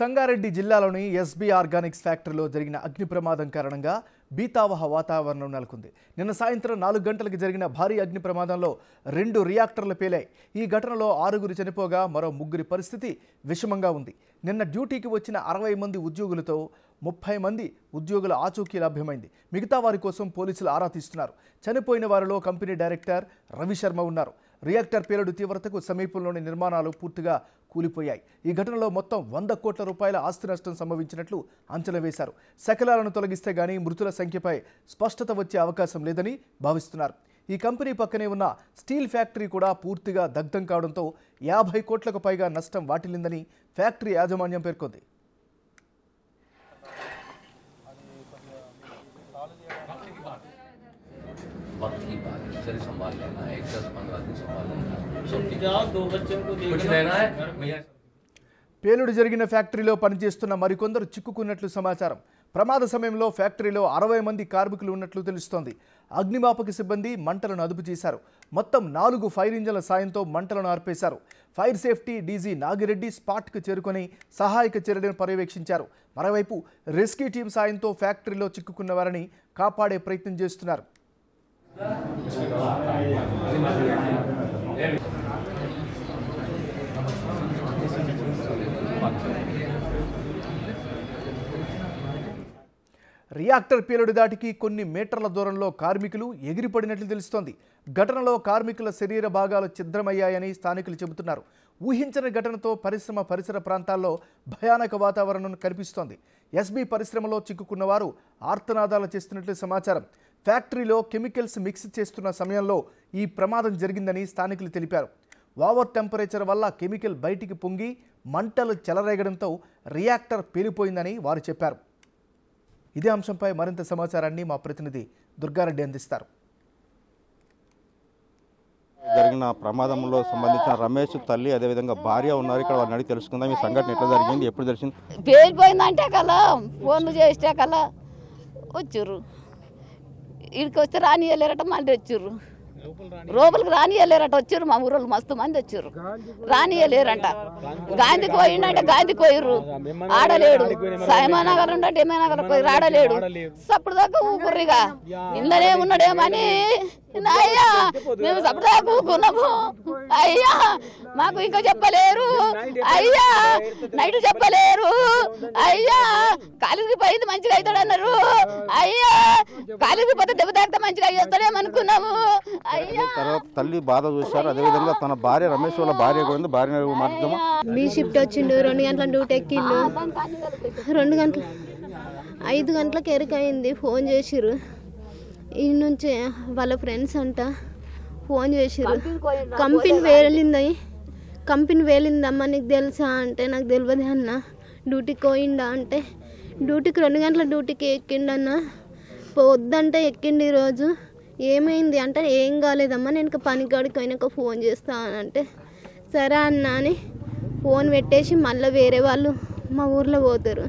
సంగారెడ్డి జిల్లాలోని SB Organics ఫ్యాక్టరీలో జరిగిన అగ్ని ప్రమాదం కారణంగా బీతావహ వాతావరణం నెలకొంది. నిన్న సాయంత్రం 4 గంటలకు జరిగిన భారీ అగ్ని ప్రమాదంలో 2 రియాక్టర్లు పేలాయి. ఈ ఘటనలో 6 చనిపోగా మరో 3 పరిస్థితి విషమంగా ఉంది. నిన్న డ్యూటీకి వచ్చిన 60 మంది ఉద్యోగులతో 30 మంది ఉద్యోగుల ఆచూకీ లభ్యమైంది. మిగతా వారి కోసం పోలీసులు ఆరా తీస్తున్నారు. చనిపోయిన వారిలో కంపెనీ డైరెక్టర్ రవిశర్మ ఉన్నారు. రియాక్టర్ పేలుడు తీవ్రతకు సమీపంలోని నిర్మాణాలు పూర్తిగా కూలిపోయాయి. ఈ ఘటనలో మొత్తం 100 కోట్ల రూపాయల ఆస్తి నష్టం సంభవించినట్లు అంచనా వేశారు. శకలాలను తొలగిస్తే గానీ మృతుల సంఖ్యపై స్పష్టత వచ్చే అవకాశం లేదని భావిస్తున్నారు. ఈ కంపెనీ పక్కనే ఉన్న స్టీల్ ఫ్యాక్టరీ కూడా పూర్తిగా దగ్ధం కావడంతో 50 కోట్లకు పైగా నష్టం వాటిల్లిందని ఫ్యాక్టరీ యాజమాన్యం పేర్కొంది. वक्त की बात है, शरीर संभाल लेना है, 10-15 दिन संभाल लेना है, 2 बच्चों को कुछ लेना है। పేలుడు జరిగిన ఫ్యాక్టరీలో పనిచేస్తున్న మరికొందరు చిక్కుకున్నట్లు సమాచారం. ప్రమాద సమయంలో ఫ్యాక్టరీలో 60 మంది కార్మికులు ఉన్నట్లు తెలుస్తోంది. అగ్నిమాపక సిబ్బంది మంటలను అదుపు చేశారు. మొత్తం 4 ఫైర్ ఇంజన్ల సాయంతో మంటలను ఆర్పేశారు. ఫైర్ సేఫ్టీ డీజీ నాగిరెడ్డి స్పాట్కు చేరుకొని సహాయక చర్యలను పర్యవేక్షించారు. మరోవైపు రెస్క్యూ టీం సాయంతో ఫ్యాక్టరీలో చిక్కుకున్న వారిని కాపాడే ప్రయత్నం చేస్తున్నారు. రియాక్టర్ పేలుడు దాటికి కొన్ని మీటర్ల దూరంలో కార్మికులు ఎగిరిపడినట్లు తెలుస్తోంది. ఘటనలో కార్మికుల శరీర భాగాలు ఛిద్రమయ్యాయని స్థానికులు చెబుతున్నారు. ఊహించని ఘటనతో పరిసర ప్రాంతాల్లో భయానక వాతావరణం కనిపిస్తోంది. ఎస్బీ పరిశ్రమలో చిక్కుకున్న వారు ఆర్తనాదాలు చేస్తున్నట్లు సమాచారం. ఫ్యాక్టరీలో కెమికల్స్ మిక్స్ చేస్తున్న సమయంలో ఈ ప్రమాదం జరిగిందని స్థానికులు తెలిపారు. ఓవర్ టెంపరేచర్ వల్ల కెమికల్ బయటికి పొంగి మంటలు చెలరేగడంతో రియాక్టర్ పేలిపోయిందని వారు చెప్పారు. ఇదే అంశంపై మరింత సమాచారాన్ని మా ప్రతినిధి దుర్గారెడ్డి అందిస్తారు. జరిగిన ప్రమాదంలో సంబంధించిన రమేష్ తల్లి అదేవిధంగా భార్య ఉన్నారు. ఇక్కడ వారిని అడిగి తెలుసుకుందాం. ఈ సంఘటన ఎట్లా జరిగింది, ఎప్పుడు తెలిసింది? పేలిపోయిందంటే కల్లా ఫోన్లు చేస్తే కల్లా వచ్చారు. ఇక్కడికి వస్తే రానియలేరట, మళ్ళీ వచ్చారు. లోపలికి రానియలేరట, వచ్చారు. మా ఊరోళ్ళు మస్తు మంది వచ్చారు. రానియలేరంట. గాంధీకి పోయిండంటే గాంధీకి పోయిర్రు, ఆడలేడు. సాయమానగర్ ఉండంటే ఏమైనా పోయి ఆడలేడు. సప్పుడు దాకా ఊకుర్రిగా ఇంట్లోనే ఉన్నాడేమని అయ్యా మేము సప్పుడు దాకా ఊకున్నాము. అయ్యా మాకు ఇంకా చెప్పలేరు, అయ్యా నైట్ చెప్పలేరు. అయ్యా కాలేజీకి పోయింది మంచిగా అవుతాడు అన్నారు. అయ్యా కాలేజీకి పోతే దెబ్బ తాగితే మంచిగా అయ్యేస్తాడేమనుకున్నాము. తర్వాత తల్లి బాధ చూశారు. అదేవిధంగా తన భార్య రమేష్ వాళ్ళ భార్య కూడా భార్య మాట్లాడదామా? బీ షిఫ్ట్ వచ్చిండు, 2 గంటల డ్యూటీ ఎక్కిండు. 5 గంటలకు ఎరికయింది. ఫోన్ చేసిర్రు ఈ నుంచి వాళ్ళ ఫ్రెండ్స్ అంట. ఫోన్ చేసిర్రు కంపెనీ వేలిందమ్మా నీకు తెలుసా అంటే నాకు తెలియదు అన్న. డ్యూటీకి పోయిండా అంటే డ్యూటీకి 2 గంటల డ్యూటీకి ఎక్కిండన్న. వద్దంటే ఎక్కిండు. ఈరోజు ఏమైంది అంటే ఏం కాలేదమ్మా నేను ఇంకా పనికాడికి పోయినాక ఫోన్ చేస్తానంటే సరే అన్న అని ఫోన్ పెట్టేసి మళ్ళీ వేరే వాళ్ళు మా ఊర్లో పోతారు.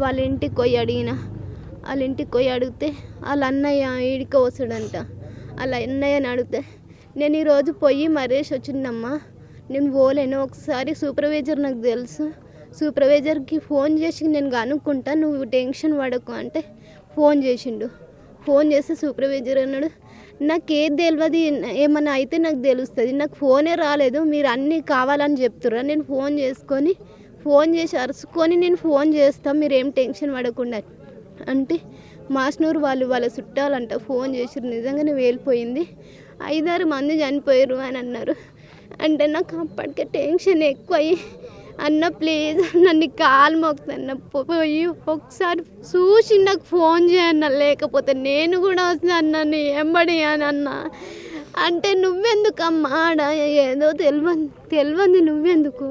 వాళ్ళ ఇంటికి పోయి అడిగితే వాళ్ళ అన్నయ్య ఈడికి వస్తాడంట. వాళ్ళ అన్నయ్యని అడిగితే నేను ఈరోజు పోయి మరేసి వచ్చిందమ్మా, నేను పోలేను. ఒకసారి సూపర్వైజర్ నాకు తెలుసు, సూపర్వైజర్కి ఫోన్ చేసి నేను కనుక్కుంటా, నువ్వు టెన్షన్ పడకు అంటే ఫోన్ చేసిండు. ఫోన్ చేస్తే సూపర్వైజర్ అన్నాడు నాకు ఏది తెలియదు, ఏమన్నా అయితే నాకు తెలుస్తుంది, నాకు ఫోనే రాలేదు, మీరు అన్నీ కావాలని చెప్తుర్రా. నేను ఫోన్ చేసి అరుచుకొని నేను ఫోన్ చేస్తాను, మీరు ఏం టెన్షన్ పడకుండా అంటే మాస్నూరు వాళ్ళ చుట్టాలంట ఫోన్ చేసిరు. నిజంగానే వేలిపోయింది, 5-6 మంది చనిపోయారు అని అన్నారు. అంటే నాకు అప్పటికే టెన్షన్ ఎక్కువ అయ్యి అన్న ప్లీజ్ నన్ను కాలు మోగుతాన్న పోయి ఒకసారి చూసి నాకు ఫోన్ చేయన్న, లేకపోతే నేను కూడా వస్తాను నీ ఎంబడి అని అన్న. అంటే నువ్వెందుకమ్మా ఆడ ఏదో తెలియదు నువ్వెందుకు,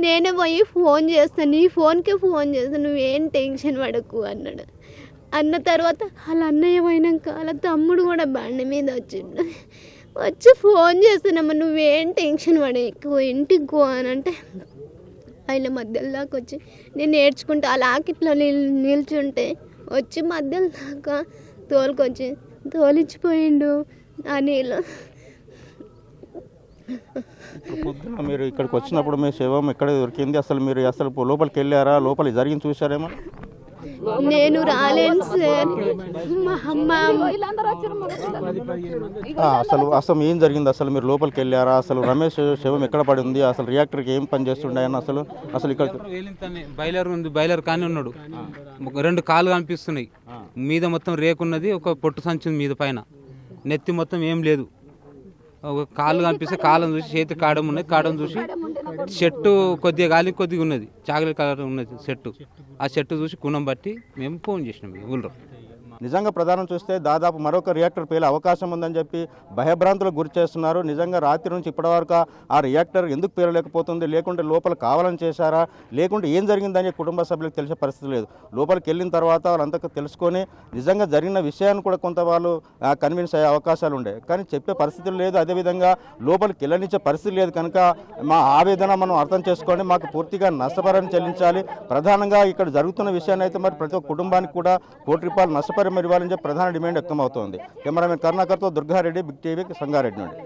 నేనే పోయి ఫోన్ చేస్తాను, నీ ఫోన్కే ఫోన్ చేస్తాను, నువ్వేం టెన్షన్ పడకు అన్నాడు. అన్న తర్వాత వాళ్ళ అన్నయ్య పోయినాక వాళ్ళ తమ్ముడు కూడా బండి మీద వచ్చిండు. వచ్చి ఫోన్ చేస్తానమ్మా నువ్వేం టెన్షన్ పడకు ఇంటికి పో అని అంటే ఆయన మధ్యలో దాకా వచ్చి నేను నేర్చుకుంటే అలా ఆకిట్లో నిల్చుంటే వచ్చి మధ్యలో దాకా తోలిచ్చిపోయిండు ఆ నీళ్ళు. పొద్దున మీరు ఇక్కడికి వచ్చినప్పుడు మీ శవం ఎక్కడ దొరికింది, అసలు మీరు అసలు లోపలికి వెళ్ళారా, లోపల జరిగింది చూసారేమో? నేను రాలేను సార్, మా అమ్మ అసలు ఏం జరిగింది, అసలు మీరు లోపలికి వెళ్ళారా, అసలు రమేష్ శవం ఎక్కడ పడి ఉంది, అసలు రియాక్టర్కి ఏం పని చేస్తుండయని అసలు ఇక్కడ బయలర్ ఉంది, బయలర్ కానీ ఉన్నాడు, 2 కాళ్ళు కనిపిస్తున్నాయి, మీద మొత్తం రేకున్నది, ఒక పొట్టు సంచి మీద పైన, నెత్తి మొత్తం ఏం లేదు, ఒక కాళ్ళు కనిపిస్తే కాళ్ళను చూసి చేతి కాడం ఉన్నది, కాడం చూసి చెట్టు కొద్దిగా గాలి కొద్దిగా ఉన్నది, చాక్లెట్ కలర్ ఉన్నది చెట్టు, ఆ చెట్టు చూసి కుణం బట్టి మేము ఫోన్ చేసినాం ఊళ్ళో. నిజంగా ప్రధానం చూస్తే దాదాపు మరొక రియాక్టర్ పేలే అవకాశం ఉందని చెప్పి భయభ్రాంతులకు గురి చేస్తున్నారు. నిజంగా రాత్రి నుంచి ఇప్పటివరకు ఆ రియాక్టర్ ఎందుకు పేలలేకపోతుంది, లేకుంటే లోపల కావాలని చేశారా, లేకుంటే ఏం జరిగిందని కుటుంబ సభ్యులకు తెలిసే పరిస్థితి లేదు. లోపలికి వెళ్ళిన తర్వాత వాళ్ళంతా తెలుసుకొని నిజంగా జరిగిన విషయాన్ని కూడా కొంత వాళ్ళు కన్విన్స్ అయ్యే అవకాశాలు ఉండే, కానీ చెప్పే పరిస్థితులు లేదు. అదేవిధంగా లోపలికి వెళ్ళనిచ్చే పరిస్థితి లేదు. కనుక మా ఆవేదన మనం అర్థం చేసుకొని మాకు పూర్తిగా నష్టపరిహారం చెల్లించాలి. ప్రధానంగా ఇక్కడ జరుగుతున్న విషయాన్ని అయితే మరి ప్రతి ఒక్క కుటుంబానికి కూడా ₹1,00,00,000 నష్టపరిహారం ఇవ్వాలని చెప్పి ప్రధాన డిమాండ్ వ్యక్తం అవుతోంది. కెమెరామెన్ కరుణాకర్తో దుర్గారెడ్డి, బిగ్ టీవీ, సంగారెడ్డి నుండి.